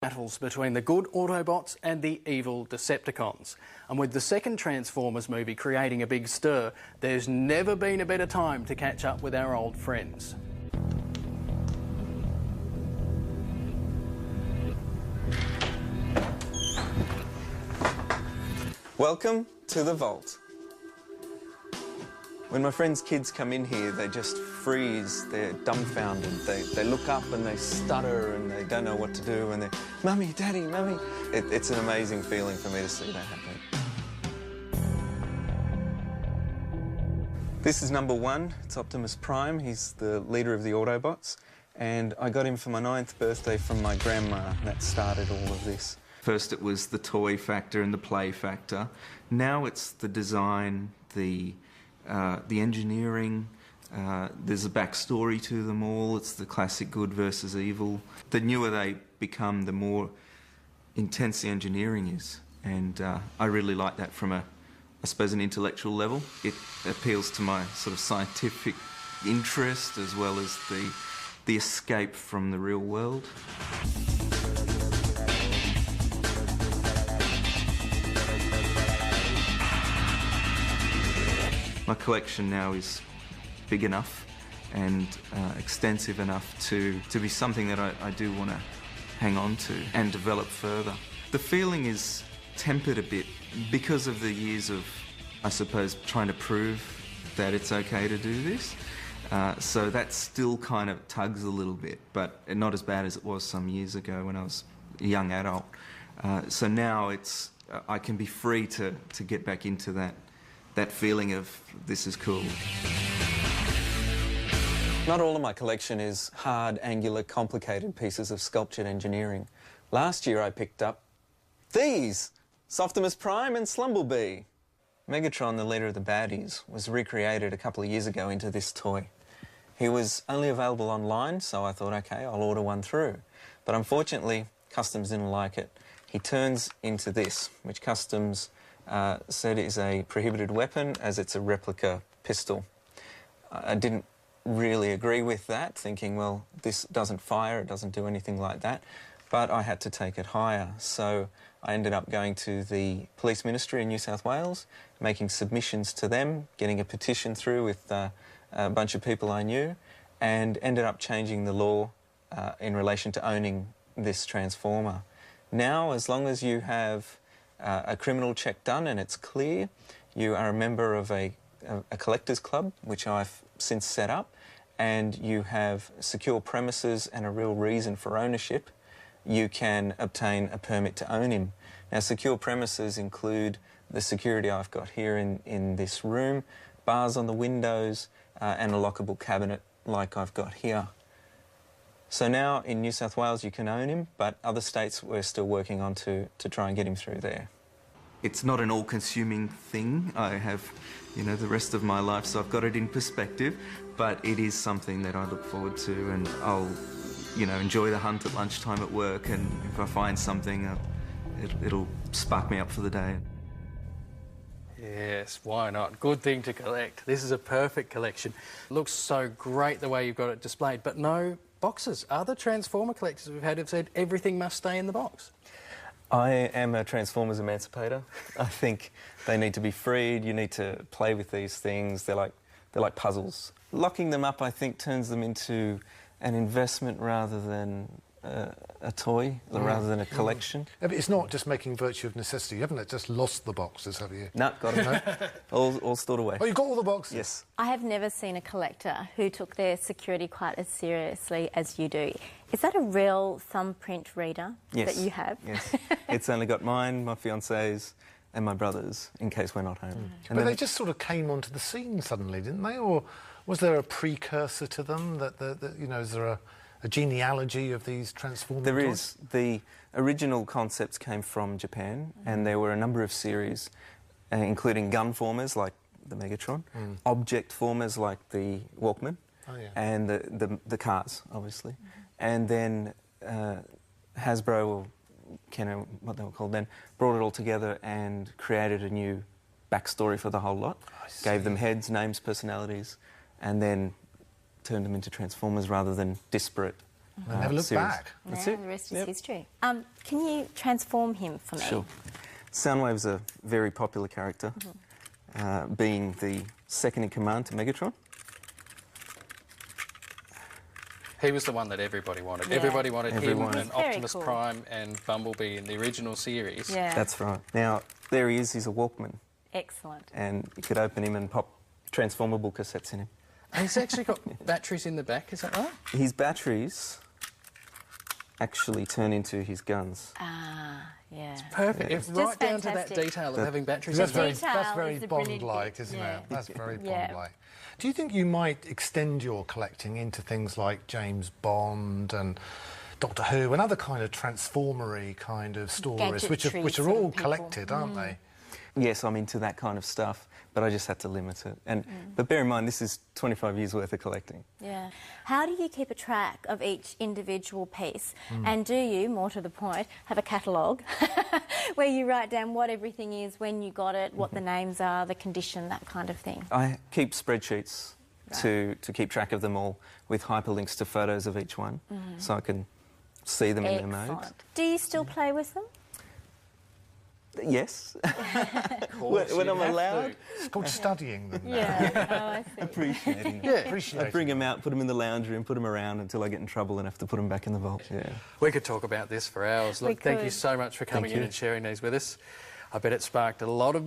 battles between the good Autobots and the evil Decepticons. And with the second Transformers movie creating a big stir, there's never been a better time to catch up with our old friends. Welcome to the Vault. When my friends' kids come in here, they just freeze. They're dumbfounded. They look up and they stutter and they don't know what to do and they're, "Mummy, Daddy, Mummy." It's an amazing feeling for me to see that happening. This is number one. It's Optimus Prime. He's the leader of the Autobots. And I got him for my 9th birthday from my grandma. That started all of this. First it was the toy factor and the play factor. Now it's the design, the engineering, there's a backstory to them all. It's the classic good versus evil. The newer they become, the more intense the engineering is. And I really like that from I suppose, an intellectual level. It appeals to my sort of scientific interest as well as the escape from the real world. My collection now is big enough and extensive enough to be something that I do want to hang on to and develop further. The feeling is tempered a bit because of the years of, I suppose, trying to prove that it's okay to do this. So that still kind of tugs a little bit, but not as bad as it was some years ago when I was a young adult. So now I can be free to get back into that feeling of this is cool. Not all of my collection is hard, angular, complicated pieces of sculptured engineering. Last year I picked up these, Optimus Prime and Slumblebee. Megatron, the leader of the baddies, was recreated a couple of years ago into this toy. He was only available online, so I thought, okay, I'll order one through. But unfortunately, Customs didn't like it. He turns into this, which Customs said is a prohibited weapon as it's a replica pistol. I didn't really agree with that, thinking, well, this doesn't fire, it doesn't do anything like that, but I had to take it higher. So I ended up going to the Police Ministry in New South Wales, making submissions to them, getting a petition through with a bunch of people I knew, and ended up changing the law in relation to owning this Transformer. Now, as long as you have a criminal check done and it's clear, you are a member of a collectors club, which I've since set up, and you have secure premises and a real reason for ownership, you can obtain a permit to own him. Now, secure premises include the security I've got here in this room, bars on the windows, and a lockable cabinet like I've got here. So now in New South Wales you can own him, but other states we're still working on to try and get him through there. It's not an all-consuming thing. I have, the rest of my life, so I've got it in perspective, but it is something that I look forward to, and I'll, enjoy the hunt at lunchtime at work, and if I find something, it'll spark me up for the day. Yes, why not? Good thing to collect. This is a perfect collection. Looks so great the way you've got it displayed, but no boxes. Other Transformer collectors we've had have said everything must stay in the box. I am a Transformers emancipator. I think they need to be freed. You need to play with these things. They're like puzzles. Locking them up, I think, turns them into an investment rather than a toy, rather than a collection. Yeah, but it's not just making virtue of necessity. You haven't just lost the boxes, have you? No, got them. all stored away. Oh, you've got all the boxes? Yes. I have never seen a collector who took their security quite as seriously as you do. Is that a real thumbprint reader that you have? Yes. It's only got mine, my fiance's, and my brother's, in case we're not home. But they just sort of came onto the scene suddenly, didn't they? Or was there a precursor to them? Is there a genealogy of these Transformers? There is. The original concepts came from Japan, and there were a number of series, including gun formers like the Megatron, object formers like the Walkman, and the cars, obviously. And then Hasbro, or Kenner, what they were called then, brought it all together and created a new backstory for the whole lot. Gave them heads, names, personalities, and then turned them into Transformers rather than disparate They never look series. back. That's Now it. the rest Yep. is history. Can you transform him for me? Sure. Soundwave's a very popular character, being the second in command to Megatron. He was the one that everybody wanted. Yeah. Everybody wanted Everyone. him and He's very Optimus cool. Prime and Bumblebee in the original series. Yeah. That's right. Now, there he is. He's a Walkman, Excellent. and you could open him and pop transformable cassettes in him. And he's actually got batteries in the back, is that right? His batteries actually turn into his guns. Ah, yeah. Perfect. It's right Just down to that fantastic. detail of having batteries That's in the very, back. Detail that's very is the brilliant Bond-like, bit. isn't Yeah. it? That's very Yeah. Bond-like. Do you think you might extend your collecting into things like James Bond and Doctor Who and other kind of transformery kind of stories, which Gadgetry are sort of all people. collected, aren't they? Yes, I'm into that kind of stuff, but I just had to limit it. But bear in mind, this is 25 years worth of collecting. Yeah. How do you keep a track of each individual piece? And do you, more to the point, have a catalogue where you write down what everything is, when you got it, what the names are, the condition, that kind of thing? I keep spreadsheets to keep track of them all with hyperlinks to photos of each one, so I can see them in their modes. Excellent. Do you still play with them? Yes, course, when you I'm have allowed. to. It's called studying them. Yeah. Oh, I see. Appreciating. Yeah. I Appreciate bring them out, put them in the lounge room, put them around until I get in trouble and have to put them back in the vault. Yeah. We could talk about this for hours. We Look, thank you could. so much for coming in you. and sharing these with us. I bet it sparked a lot of